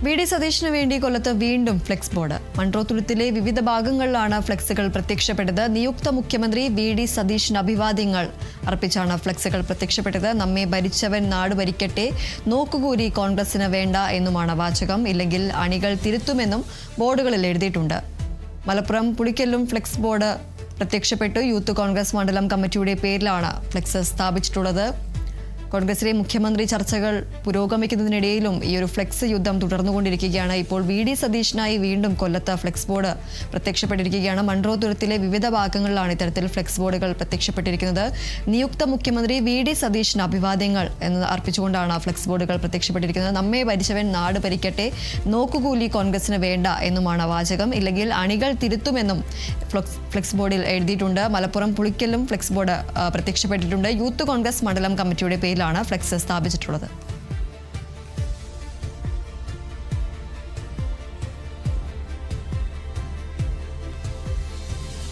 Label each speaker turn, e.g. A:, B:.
A: VD. സതീഷിന് വേണ്ടി കൊല്ലത്ത് വീണ്ടും ഫ്ലെക്സ് ബോർഡ്. മൺട്രോത്തുരുത്തിലെ വിവിധ ഭാഗങ്ങളിലാണ് ഫ്ലെക്സുകൾ പ്രത്യക്ഷപ്പെട്ടത്. നിയുക്ത മുഖ്യമന്ത്രി വി.ഡി. സതീഷിന് അഭിവാദ്യങ്ങൾ അർപ്പിച്ചാണ് ഫ്ലെക്സുകൾ പ്രത്യക്ഷപ്പെട്ടത്. നമ്മെ ഭരിച്ചവൻ നാട് ഭരിക്കട്ടെ, നോക്കുകൂലി കോൺഗ്രസിന് വേണ്ട എന്നുമാണ് വാചകം. ഇല്ലെങ്കിൽ അണികൾ തിരുത്തുമെന്നും ബോർഡുകളിൽ എഴുതിയിട്ടുണ്ട്. മലപ്പുറം പുളിക്കലിലും ഫ്ലെക്സ് ബോർഡ് പ്രത്യക്ഷപ്പെട്ടു. യൂത്ത് കോൺഗ്രസ് മണ്ഡലം കമ്മിറ്റിയുടെ പേരിലാണ് ഫ്ലെക്സ് സ്ഥാപിച്ചിട്ടുള്ളത്. കോൺഗ്രസിലെ മുഖ്യമന്ത്രി ചർച്ചകൾ പുരോഗമിക്കുന്നതിനിടയിലും ഈ ഒരു ഫ്ലെക്സ് യുദ്ധം തുടർന്നുകൊണ്ടിരിക്കുകയാണ്. ഇപ്പോൾ വി.ഡി. സതീഷിനായി വീണ്ടും കൊല്ലത്ത് ഫ്ലെക്സ് ബോർഡ് പ്രത്യക്ഷപ്പെട്ടിരിക്കുകയാണ്. മൺട്രോത്തുരുത്തിലെ വിവിധ ഭാഗങ്ങളിലാണ് ഇത്തരത്തിൽ ഫ്ലെക്സ് ബോർഡുകൾ പ്രത്യക്ഷപ്പെട്ടിരിക്കുന്നത്. നിയുക്ത മുഖ്യമന്ത്രി വി.ഡി. സതീഷിന് അഭിവാദ്യങ്ങൾ എന്ന് അർപ്പിച്ചുകൊണ്ടാണ് ഫ്ലെക്സ് ബോർഡുകൾ പ്രത്യക്ഷപ്പെട്ടിരിക്കുന്നത്. നമ്മെ ഭരിച്ചവൻ നാട് ഭരിക്കട്ടെ, നോക്കുകൂലി കോൺഗ്രസിന് വേണ്ട എന്നുമാണ് വാചകം. ഇല്ലെങ്കിൽ അണികൾ തിരുത്തുമെന്നും ഫ്ലെക്സ് ബോർഡിൽ എഴുതിയിട്ടുണ്ട്. മലപ്പുറം പുളിക്കലിലും ഫ്ലെക്സ് ബോർഡ് പ്രത്യക്ഷപ്പെട്ടിട്ടുണ്ട്. യൂത്ത് കോൺഗ്രസ് മണ്ഡലം കമ്മിറ്റിയുടെ പേരിലാണ് ഫ്ലെക്സ് സ്ഥാപിച്ചിട്ടുള്ളത്.